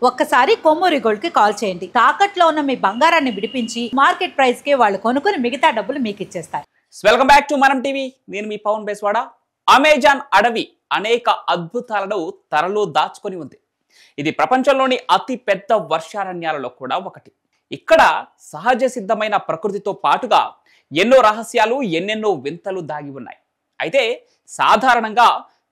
ఒక్కసారి కొమ్మూరి గోల్డ్ కి కాల్ చేయండి. తాకట్లో ఉన్న మీ బంగారాన్ని విడిపించి మార్కెట్ ప్రైస్ కి వాళ్ళు కొనుక్కుని మిగతా డబ్బులు మీకు ఇచ్చేస్తారు. వెల్కమ్ బ్యాక్ టు మనం టీవీ. నేను మీ పవన్ బేస్వాడ. అమెజాన్ అడవి అనేక అద్భుతాలను తరలో దాచుకొని ఉంది. ఇది ప్రపంచంలోని అతి పెద్ద వర్షారణ్యాలలో కూడా ఒకటి. ఇక్కడ సహజ సిద్ధమైన ప్రకృతితో పాటుగా ఎన్నో రహస్యాలు, ఎన్నెన్నో వింతలు దాగి ఉన్నాయి. అయితే సాధారణంగా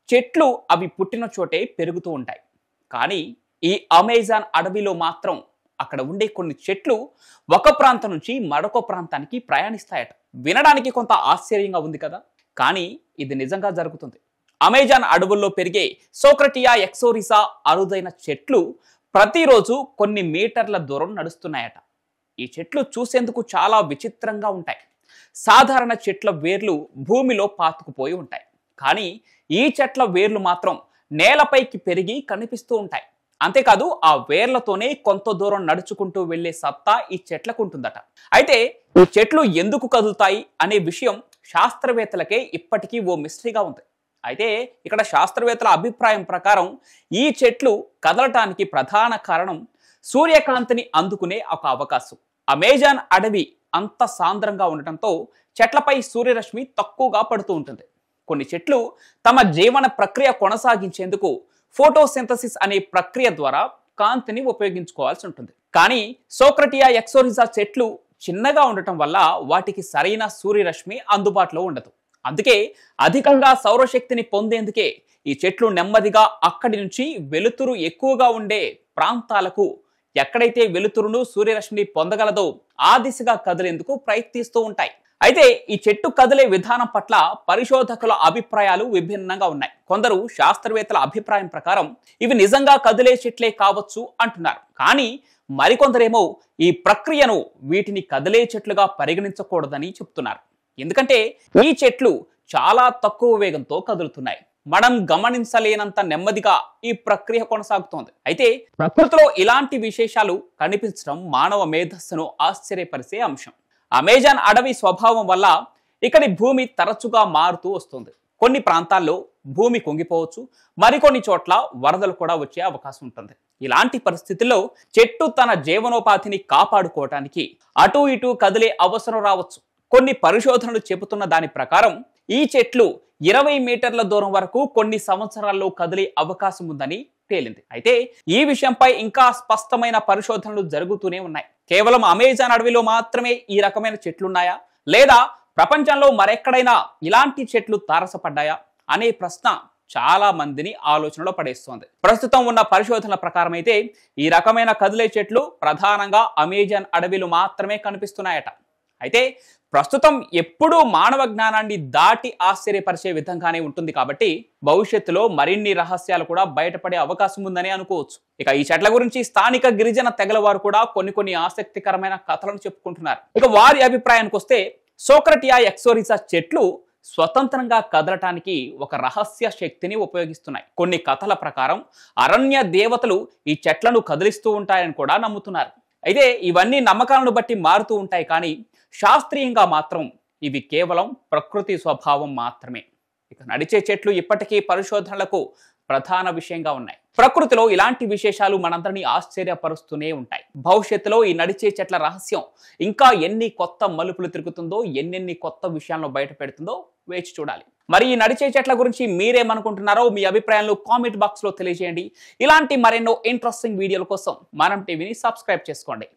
చెట్లు అవి పుట్టిన చోటే పెరుగుతూ ఉంటాయి. కానీ ఈ అమెజాన్ అడవిలో మాత్రం అక్కడ ఉండే కొన్ని చెట్లు ఒక ప్రాంతం నుంచి మరొక ప్రాంతానికి ప్రయాణిస్తాయట. వినడానికి కొంత ఆశ్చర్యంగా ఉంది కదా, కానీ ఇది నిజంగా జరుగుతుంది. అమెజాన్ అడవుల్లో పెరిగే సోక్రటియా ఎక్సోరిసా అరుదైన చెట్లు ప్రతిరోజు కొన్ని మీటర్ల దూరం నడుస్తున్నాయట. ఈ చెట్లు చూసేందుకు చాలా విచిత్రంగా ఉంటాయి. సాధారణ చెట్ల వేర్లు భూమిలో పాతుకుపోయి ఉంటాయి, కానీ ఈ చెట్ల వేర్లు మాత్రం నేలపైకి పెరిగి కనిపిస్తూ ఉంటాయి. అంతేకాదు ఆ వేర్లతోనే కొంత దూరం నడుచుకుంటూ వెళ్లే సత్తా ఈ చెట్లకు ఉంటుందట. అయితే ఈ చెట్లు ఎందుకు కదులుతాయి అనే విషయం శాస్త్రవేత్తలకే ఇప్పటికీ ఓ మిస్టరీగా ఉంది. అయితే ఇక్కడ శాస్త్రవేత్తల అభిప్రాయం ప్రకారం ఈ చెట్లు కదలటానికి ప్రధాన కారణం సూర్యకాంతిని అందుకునే ఒక అవకాశం. అమెజాన్ అడవి అంత సాంద్రంగా ఉండటంతో చెట్లపై సూర్యరశ్మి తక్కువగా పడుతూ ఉంటుంది. కొన్ని చెట్లు తమ జీవన ప్రక్రియ కొనసాగించేందుకు ఫోటోసింథసిస్ అనే ప్రక్రియ ద్వారా కాంతిని ఉపయోగించుకోవాల్సి ఉంటుంది. కానీ సోక్రటియా ఎక్సోరిసా చెట్లు చిన్నగా ఉండటం వల్ల వాటికి సరైన సూర్యరశ్మి అందుబాటులో ఉండదు. అందుకే అధికంగా సౌరశక్తిని పొందేందుకే ఈ చెట్లు నెమ్మదిగా అక్కడి నుంచి వెలుతురు ఎక్కువగా ఉండే ప్రాంతాలకు, ఎక్కడైతే వెలుతురును సూర్యరశ్మిని పొందగలదో ఆ దిశగా కదిలేందుకు ప్రయత్నిస్తూ ఉంటాయి. అయితే ఈ చెట్టు కదిలే విధానం పట్ల పరిశోధకుల అభిప్రాయాలు విభిన్నంగా ఉన్నాయి. కొందరు శాస్త్రవేత్తల అభిప్రాయం ప్రకారం ఇవి నిజంగా కదిలే చెట్లే కావచ్చు అంటున్నారు. కానీ మరికొందరేమో ఈ ప్రక్రియను వీటిని కదిలే చెట్లుగా పరిగణించకూడదని చెప్తున్నారు. ఎందుకంటే ఈ చెట్లు చాలా తక్కువ వేగంతో కదులుతున్నాయి. మనం గమనించలేనంత నెమ్మదిగా ఈ ప్రక్రియ కొనసాగుతోంది. అయితే ప్రకృతిలో ఇలాంటి విశేషాలు కనిపించడం మానవ మేధస్సును ఆశ్చర్యపరిచే అంశం. అమెజాన్ అడవి స్వభావం వల్ల ఇక్కడి భూమి తరచుగా మారుతూ వస్తుంది. కొన్ని ప్రాంతాల్లో భూమి కుంగిపోవచ్చు, మరికొన్ని చోట్ల వరదలు కూడా వచ్చే అవకాశం ఉంటుంది. ఇలాంటి పరిస్థితుల్లో చెట్టు తన జీవనోపాధిని కాపాడుకోవటానికి అటు ఇటు కదిలే అవసరం రావచ్చు. కొన్ని పరిశోధనలు చెబుతున్న దాని ప్రకారం ఈ చెట్లు 20 మీటర్ల దూరం వరకు కొన్ని సంవత్సరాల్లో కదిలే అవకాశం ఉందని తేలింది. అయితే ఈ విషయంపై ఇంకా స్పష్టమైన పరిశోధనలు జరుగుతూనే ఉన్నాయి. కేవలం అమెజాన్ అడవిలో మాత్రమే ఈ రకమైన చెట్లున్నాయా, లేదా ప్రపంచంలో మరెక్కడైనా ఇలాంటి చెట్లు తారసపడ్డాయా అనే ప్రశ్న చాలా మందిని ఆలోచనలో పడేస్తోంది. ప్రస్తుతం ఉన్న పరిశోధనల ప్రకారం అయితే ఈ రకమైన కదిలే చెట్లు ప్రధానంగా అమెజాన్ అడవిలో మాత్రమే కనిపిస్తున్నాయట. అయితే ప్రస్తుతం ఎప్పుడూ మానవ జ్ఞానాన్ని దాటి ఆశ్చర్యపరిచే విధంగానే ఉంటుంది కాబట్టి భవిష్యత్తులో మరిన్ని రహస్యాలు కూడా బయటపడే అవకాశం ఉందని అనుకోవచ్చు. ఇక ఈ చెట్ల గురించి స్థానిక గిరిజన తెగల వారు కూడా కొన్ని ఆసక్తికరమైన కథలను చెప్పుకుంటున్నారు. ఇక వారి అభిప్రాయానికి వస్తే సోక్రటియా ఎక్సోరిసా చెట్లు స్వతంత్రంగా కదలటానికి ఒక రహస్య శక్తిని ఉపయోగిస్తున్నాయి. కొన్ని కథల ప్రకారం అరణ్య దేవతలు ఈ చెట్లను కదిలిస్తూ ఉంటాయని కూడా నమ్ముతున్నారు. అయితే ఇవన్నీ నమ్మకాలను బట్టి మారుతూ ఉంటాయి, కానీ శాస్త్రీయంగా మాత్రం ఇవి కేవలం ప్రకృతి స్వభావం మాత్రమే. ఇక నడిచే చెట్లు ఇప్పటికీ పరిశోధనలకు ప్రధాన విషయంగా ఉన్నాయి. ప్రకృతిలో ఇలాంటి విశేషాలు మనందరినీ ఆశ్చర్యపరుస్తూనే ఉంటాయి. భవిష్యత్తులో ఈ నడిచే చెట్ల రహస్యం ఇంకా ఎన్ని కొత్త మలుపులు తిరుగుతుందో, ఎన్నెన్ని కొత్త విషయాలను బయట పెడుతుందో వేచి చూడాలి. మరి ఈ నడిచే చెట్ల గురించి మీరేమనుకుంటున్నారో మీ అభిప్రాయాలను కామెంట్ బాక్స్ లో తెలియజేయండి. ఇలాంటి మరెన్నో ఇంట్రెస్టింగ్ వీడియోల కోసం మనం టీవీని సబ్స్క్రైబ్ చేసుకోండి.